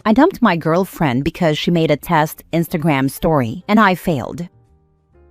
I dumped my girlfriend because she made a test Instagram story and I failed.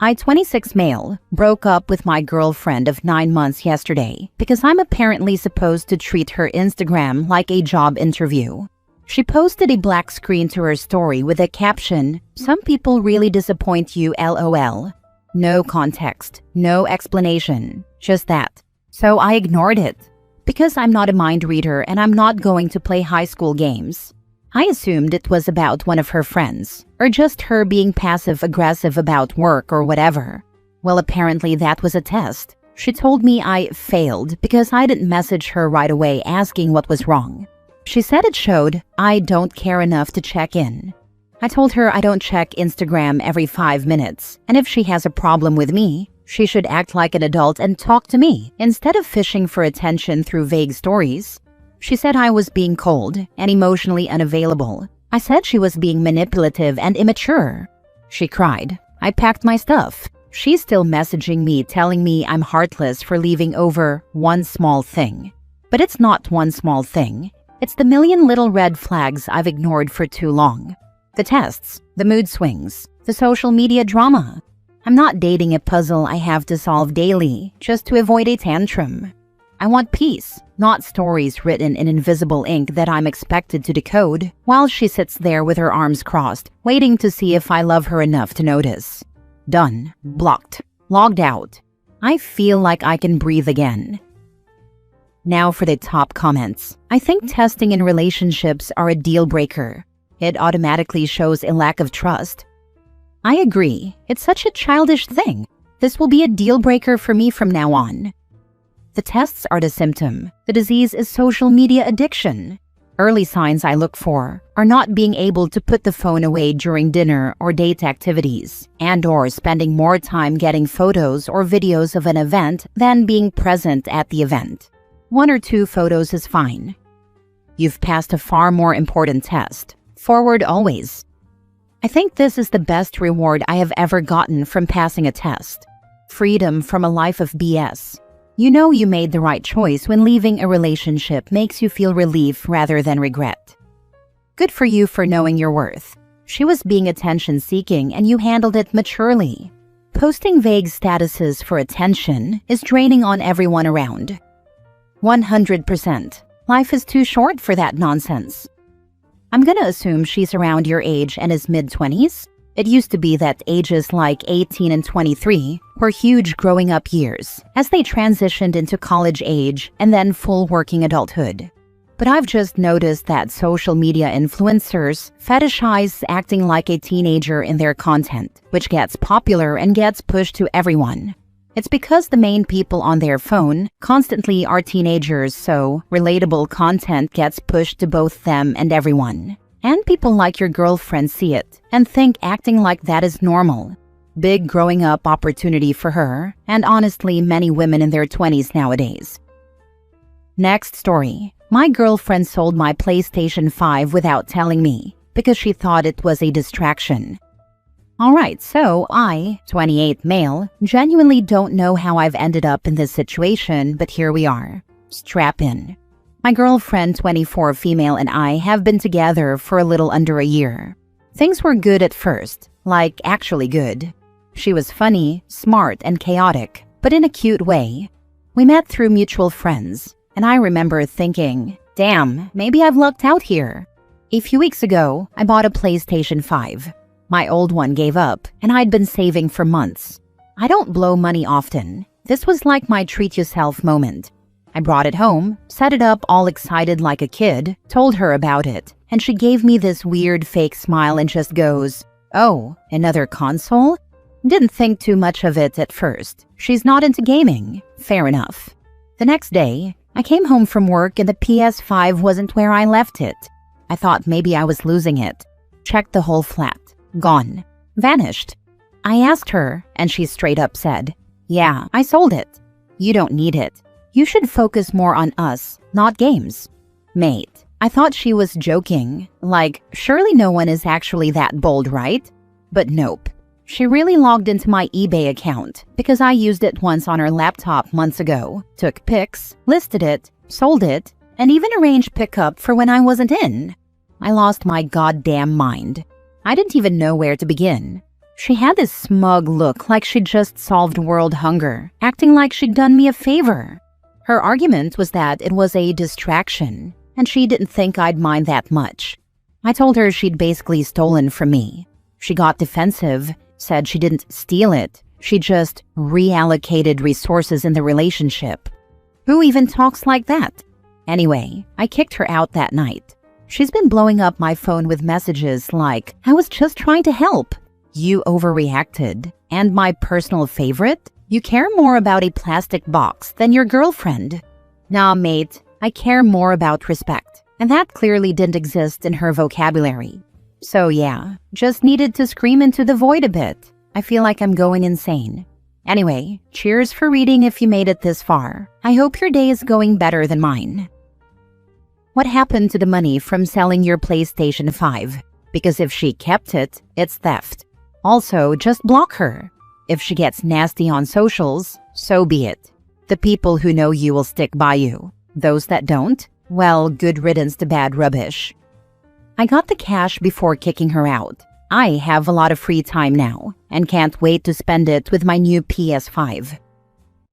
I, 26 male, broke up with my girlfriend of 9 months yesterday because I'm apparently supposed to treat her Instagram like a job interview. She posted a black screen to her story with a caption, "Some people really disappoint you, LOL." No context, no explanation, just that. So I ignored it. Because I'm not a mind reader and I'm not going to play high school games. I assumed it was about one of her friends, or just her being passive-aggressive about work or whatever. Well, apparently that was a test. She told me I failed because I didn't message her right away asking what was wrong. She said it showed I don't care enough to check in. I told her I don't check Instagram every 5 minutes, and if she has a problem with me, she should act like an adult and talk to me instead of fishing for attention through vague stories. She said I was being cold and emotionally unavailable. I said she was being manipulative and immature. She cried. I packed my stuff. She's still messaging me telling me I'm heartless for leaving over one small thing. But it's not one small thing. It's the million little red flags I've ignored for too long. The tests, the mood swings, the social media drama. I'm not dating a puzzle I have to solve daily just to avoid a tantrum. I want peace, not stories written in invisible ink that I'm expected to decode while she sits there with her arms crossed, waiting to see if I love her enough to notice. Done. Blocked. Logged out. I feel like I can breathe again. Now for the top comments. I think testing in relationships are a deal breaker. It automatically shows a lack of trust. I agree. It's such a childish thing. This will be a deal breaker for me from now on. The tests are the symptom. The disease is social media addiction. Early signs I look for are not being able to put the phone away during dinner or date activities, and/or spending more time getting photos or videos of an event than being present at the event. 1 or 2 photos is fine. You've passed a far more important test. Forward always. I think this is the best reward I have ever gotten from passing a test. Freedom from a life of BS. You know you made the right choice when leaving a relationship makes you feel relief rather than regret. Good for you for knowing your worth. She was being attention-seeking and you handled it maturely. Posting vague statuses for attention is draining on everyone around. 100%. Life is too short for that nonsense. I'm gonna assume she's around your age and is mid-20s. It used to be that ages like 18 and 23 were huge growing up years as they transitioned into college age and then full working adulthood. But I've just noticed that social media influencers fetishize acting like a teenager in their content, which gets popular and gets pushed to everyone. It's because the main people on their phone constantly are teenagers, so relatable content gets pushed to both them and everyone. And people like your girlfriend see it and think acting like that is normal. Big growing up opportunity for her, and honestly many women in their 20s nowadays. Next story. My girlfriend sold my PlayStation 5 without telling me because she thought it was a distraction. Alright, so I, 28 male, genuinely don't know how I've ended up in this situation, but here we are. Strap in. My girlfriend, 24 female, and I have been together for a little under a year. Things were good at first, like actually good. She was funny, smart, and chaotic, but in a cute way. We met through mutual friends, and I remember thinking, damn, maybe I've lucked out here. A few weeks ago, I bought a PlayStation 5. My old one gave up, and I'd been saving for months. I don't blow money often. This was like my treat-yourself moment. I brought it home, set it up all excited like a kid, told her about it, and she gave me this weird fake smile and just goes, "Oh, another console?" Didn't think too much of it at first. She's not into gaming. Fair enough. The next day, I came home from work and the PS5 wasn't where I left it. I thought maybe I was losing it. Checked the whole flat. Gone. Vanished. I asked her, and she straight up said, "Yeah, I sold it. You don't need it. You should focus more on us, not games." Mate, I thought she was joking. Like, surely no one is actually that bold, right? But nope. She really logged into my eBay account because I used it once on her laptop months ago, took pics, listed it, sold it, and even arranged pickup for when I wasn't in. I lost my goddamn mind. I didn't even know where to begin. She had this smug look like she'd just solved world hunger, acting like she'd done me a favor. Her argument was that it was a distraction, and she didn't think I'd mind that much. I told her she'd basically stolen from me. She got defensive, said she didn't steal it, she just reallocated resources in the relationship. Who even talks like that? Anyway, I kicked her out that night. She's been blowing up my phone with messages like, "I was just trying to help. You overreacted. And my personal favorite? You care more about a plastic box than your girlfriend." Nah, mate, I care more about respect. And that clearly didn't exist in her vocabulary. So yeah, just needed to scream into the void a bit. I feel like I'm going insane. Anyway, cheers for reading if you made it this far. I hope your day is going better than mine. What happened to the money from selling your PlayStation 5? Because if she kept it, it's theft. Also, just block her. If she gets nasty on socials, so be it. The people who know you will stick by you. Those that don't, well, good riddance to bad rubbish. I got the cash before kicking her out. I have a lot of free time now and can't wait to spend it with my new PS5.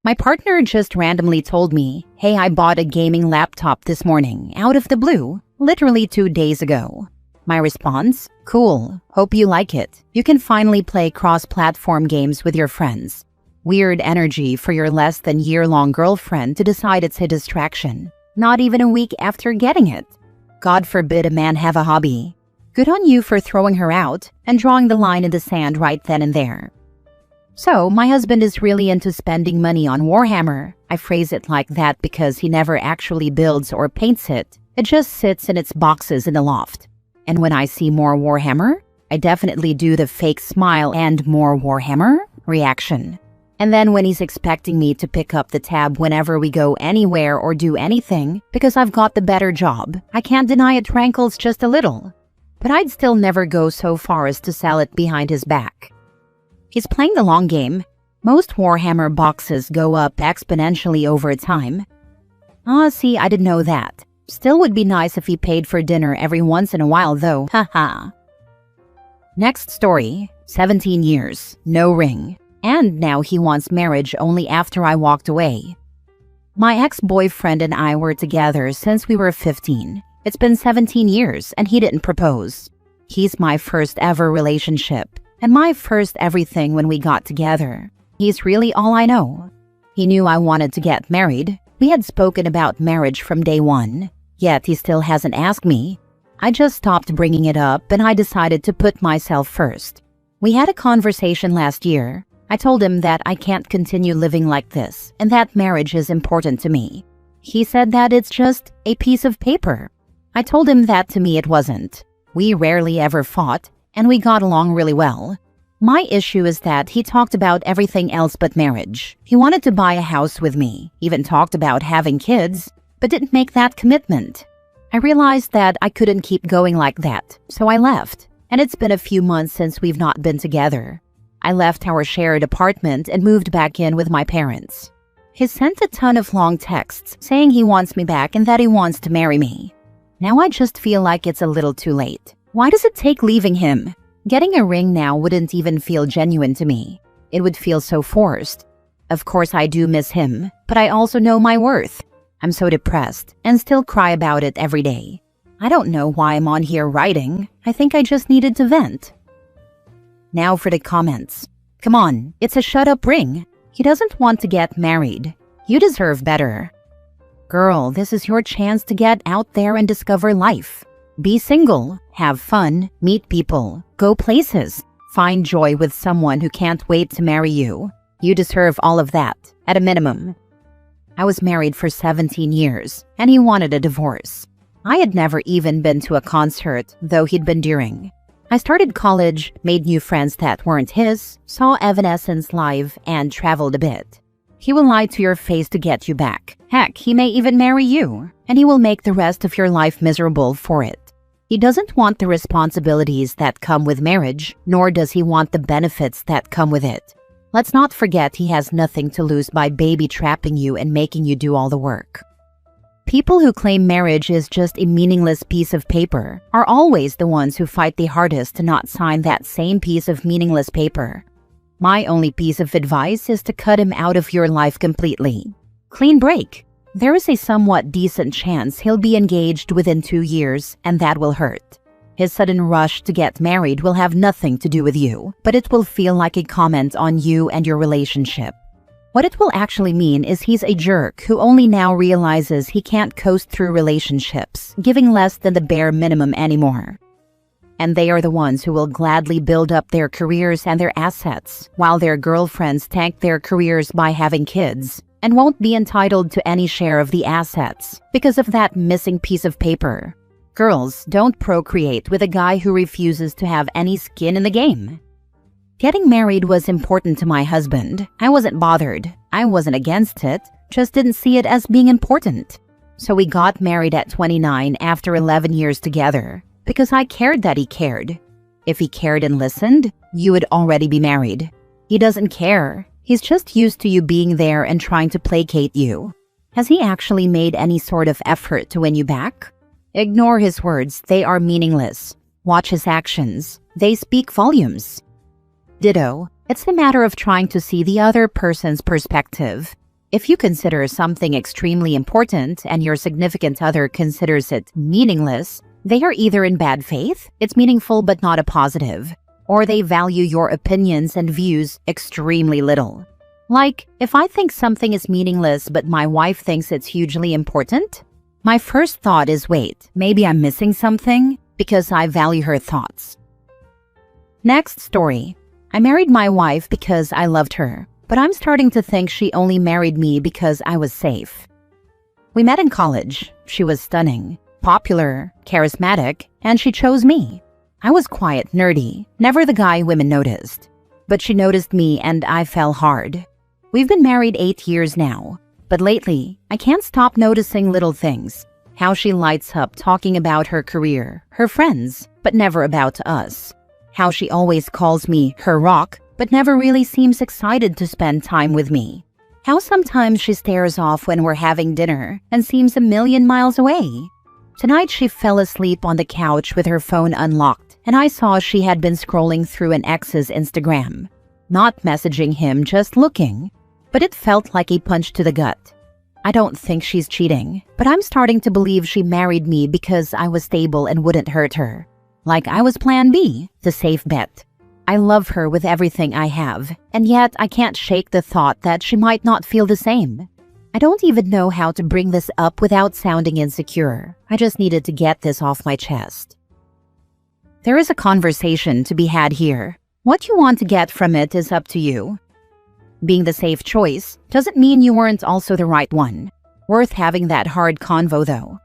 My partner just randomly told me, "Hey, I bought a gaming laptop this morning, out of the blue, literally 2 days ago." My response? Cool, hope you like it. You can finally play cross-platform games with your friends. Weird energy for your less than year-long girlfriend to decide it's a distraction, not even a week after getting it. God forbid a man have a hobby. Good on you for throwing her out and drawing the line in the sand right then and there. So, my husband is really into spending money on Warhammer. I phrase it like that because he never actually builds or paints it. It just sits in its boxes in the loft. And when I see more Warhammer, I definitely do the fake smile and "more Warhammer" reaction. And then when he's expecting me to pick up the tab whenever we go anywhere or do anything, because I've got the better job, I can't deny it rankles just a little. But I'd still never go so far as to sell it behind his back. He's playing the long game. Most Warhammer boxes go up exponentially over time. See, I didn't know that. Still would be nice if he paid for dinner every once in a while though, haha. Next story, 17 years, no ring. And now he wants marriage only after I walked away. My ex-boyfriend and I were together since we were 15. It's been 17 years and he didn't propose. He's my first ever relationship and my first everything when we got together. He's really all I know. He knew I wanted to get married. We had spoken about marriage from day one, yet he still hasn't asked me. I just stopped bringing it up and I decided to put myself first. We had a conversation last year. I told him that I can't continue living like this and that marriage is important to me. He said that it's just a piece of paper. I told him that to me it wasn't. We rarely ever fought, and we got along really well. My issue is that he talked about everything else but marriage. He wanted to buy a house with me, even talked about having kids, but didn't make that commitment. I realized that I couldn't keep going like that, so I left. And it's been a few months since we've not been together. I left our shared apartment and moved back in with my parents. He sent a ton of long texts saying he wants me back and that he wants to marry me. Now I just feel like it's a little too late. Why does it take leaving him? Getting a ring now wouldn't even feel genuine to me. It would feel so forced. Of course I do miss him, but I also know my worth. I'm so depressed and still cry about it every day. I don't know why I'm on here writing. I think I just needed to vent. Now for the comments. Come on, it's a shut up ring. He doesn't want to get married. You deserve better. Girl, this is your chance to get out there and discover life. Be single, have fun, meet people, go places, find joy with someone who can't wait to marry you. You deserve all of that, at a minimum. I was married for 17 years, and he wanted a divorce. I had never even been to a concert, though he'd been during. I started college, made new friends that weren't his, saw Evanescence live, and traveled a bit. He will lie to your face to get you back. Heck, he may even marry you, and he will make the rest of your life miserable for it. He doesn't want the responsibilities that come with marriage, nor does he want the benefits that come with it. Let's not forget he has nothing to lose by baby trapping you and making you do all the work. People who claim marriage is just a meaningless piece of paper are always the ones who fight the hardest to not sign that same piece of meaningless paper. My only piece of advice is to cut him out of your life completely. Clean break. There is a somewhat decent chance he'll be engaged within 2 years, and that will hurt. His sudden rush to get married will have nothing to do with you, but it will feel like a comment on you and your relationship. What it will actually mean is he's a jerk who only now realizes he can't coast through relationships, giving less than the bare minimum anymore. And they are the ones who will gladly build up their careers and their assets, while their girlfriends tank their careers by having kids, and won't be entitled to any share of the assets because of that missing piece of paper. Girls, don't procreate with a guy who refuses to have any skin in the game. Getting married was important to my husband. I wasn't bothered. I wasn't against it, just didn't see it as being important. So we got married at 29 after 11 years together, because I cared that he cared. If he cared and listened, you would already be married. He doesn't care. He's just used to you being there and trying to placate you. Has he actually made any sort of effort to win you back? Ignore his words, they are meaningless. Watch his actions, they speak volumes. Ditto, it's a matter of trying to see the other person's perspective. If you consider something extremely important and your significant other considers it meaningless, they are either in bad faith, it's meaningful but not a positive, or they value your opinions and views extremely little. Like, if I think something is meaningless but my wife thinks it's hugely important, my first thought is, wait, maybe I'm missing something, because I value her thoughts. Next story. I married my wife because I loved her, but I'm starting to think she only married me because I was safe. We met in college. She was stunning, popular, charismatic, and she chose me. I was quiet, nerdy, never the guy women noticed. But she noticed me and I fell hard. We've been married 8 years now, but lately, I can't stop noticing little things. How she lights up talking about her career, her friends, but never about us. How she always calls me her rock, but never really seems excited to spend time with me. How sometimes she stares off when we're having dinner and seems a million miles away. Tonight she fell asleep on the couch with her phone unlocked, and I saw she had been scrolling through an ex's Instagram. Not messaging him, just looking. But it felt like a punch to the gut. I don't think she's cheating, but I'm starting to believe she married me because I was stable and wouldn't hurt her. Like I was plan B, the safe bet. I love her with everything I have, and yet I can't shake the thought that she might not feel the same. I don't even know how to bring this up without sounding insecure. I just needed to get this off my chest. There is a conversation to be had here. What you want to get from it is up to you. Being the safe choice doesn't mean you weren't also the right one. Worth having that hard convo though.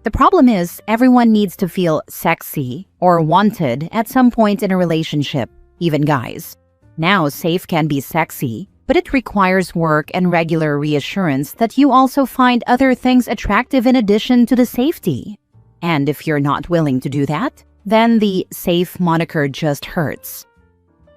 The problem is, everyone needs to feel sexy or wanted at some point in a relationship, even guys. Now, safe can be sexy, but it requires work and regular reassurance that you also find other things attractive in addition to the safety. And if you're not willing to do that, then the safe moniker just hurts.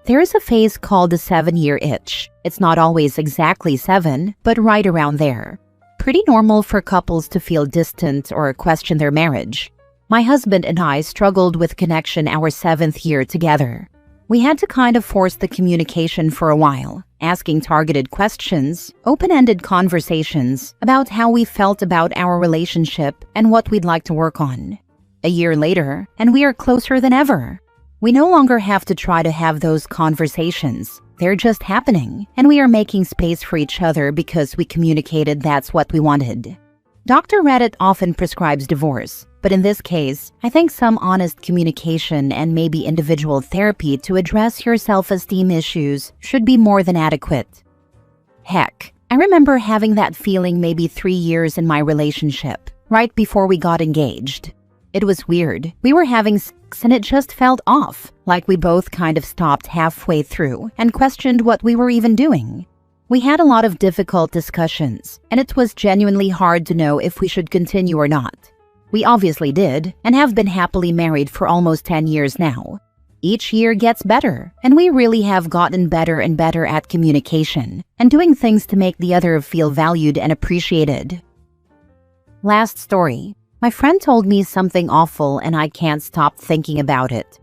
There is a phase called the 7-year itch. It's not always exactly 7, but right around there. Pretty normal for couples to feel distant or question their marriage. My husband and I struggled with connection our 7th year together. We had to kind of force the communication for a while, asking targeted questions, open-ended conversations about how we felt about our relationship and what we'd like to work on. A year later, and we are closer than ever. We no longer have to try to have those conversations. They're just happening, and we are making space for each other because we communicated that's what we wanted. Dr. Reddit often prescribes divorce, but in this case, I think some honest communication and maybe individual therapy to address your self-esteem issues should be more than adequate. Heck, I remember having that feeling maybe 3 years in my relationship, right before we got engaged. It was weird. We were having sex and it just felt off, like we both kind of stopped halfway through and questioned what we were even doing. We had a lot of difficult discussions, and it was genuinely hard to know if we should continue or not. We obviously did, and have been happily married for almost 10 years now. Each year gets better, and we really have gotten better and better at communication and doing things to make the other feel valued and appreciated. Last story. My friend told me something awful and I can't stop thinking about it.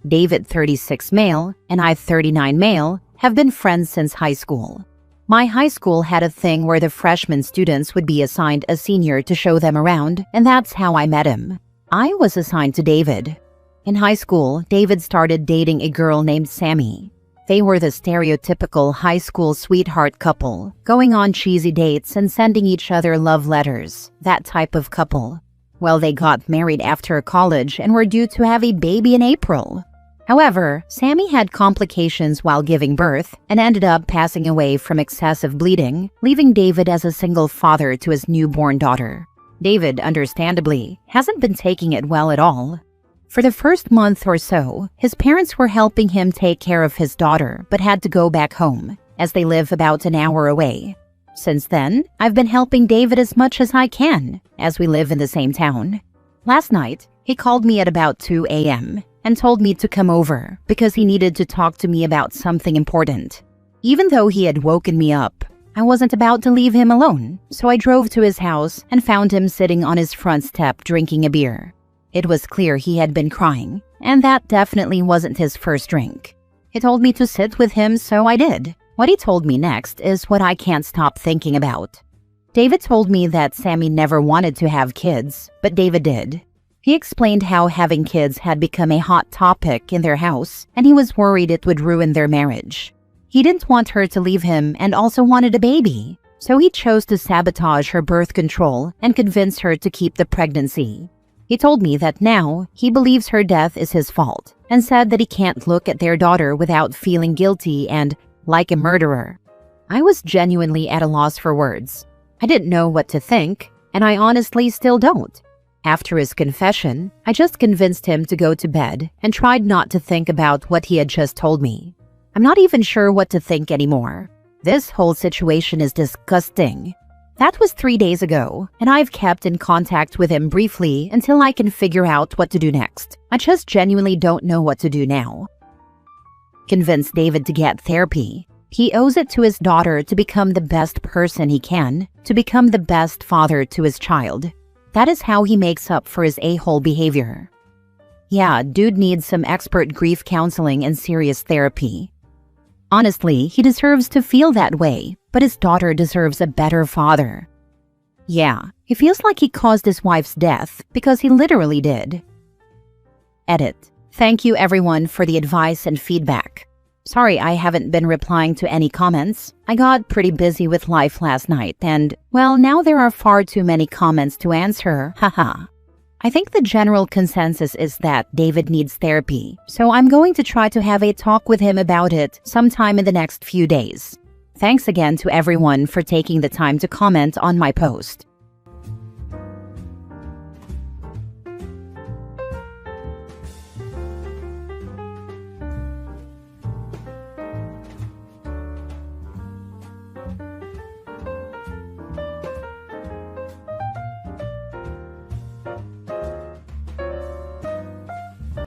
David, 36 male, and I, 39 male, have been friends since high school. My high school had a thing where the freshman students would be assigned a senior to show them around, and that's how I met him. I was assigned to David. In high school, David started dating a girl named Sammy. They were the stereotypical high school sweetheart couple, going on cheesy dates and sending each other love letters, that type of couple. Well, they got married after college and were due to have a baby in April. However, Sammy had complications while giving birth and ended up passing away from excessive bleeding, leaving David as a single father to his newborn daughter. David, understandably, hasn't been taking it well at all. For the first month or so, his parents were helping him take care of his daughter but had to go back home, as they live about an hour away. Since then, I've been helping David as much as I can, as we live in the same town. Last night, he called me at about 2 a.m. and told me to come over because he needed to talk to me about something important. Even though he had woken me up, I wasn't about to leave him alone, so I drove to his house and found him sitting on his front step drinking a beer. It was clear he had been crying, and that definitely wasn't his first drink. He told me to sit with him, so I did. What he told me next is what I can't stop thinking about. David told me that Sammy never wanted to have kids, but David did. He explained how having kids had become a hot topic in their house, and he was worried it would ruin their marriage. He didn't want her to leave him and also wanted a baby, so he chose to sabotage her birth control and convince her to keep the pregnancy. He told me that now he believes her death is his fault and said that he can't look at their daughter without feeling guilty and like a murderer. I was genuinely at a loss for words. I didn't know what to think, and I honestly still don't. After his confession, I just convinced him to go to bed and tried not to think about what he had just told me. I'm not even sure what to think anymore. This whole situation is disgusting. That was 3 days ago, and I've kept in contact with him briefly until I can figure out what to do next. I just genuinely don't know what to do now. Convince David to get therapy. He owes it to his daughter to become the best person he can, to become the best father to his child. That is how he makes up for his a-hole behavior. Yeah, dude needs some expert grief counseling and serious therapy. Honestly, he deserves to feel that way, but his daughter deserves a better father. Yeah, he feels like he caused his wife's death because he literally did. Edit. Thank you everyone for the advice and feedback. Sorry I haven't been replying to any comments. I got pretty busy with life last night and, well, now there are far too many comments to answer, haha. I think the general consensus is that David needs therapy, so I'm going to try to have a talk with him about it sometime in the next few days. Thanks again to everyone for taking the time to comment on my post.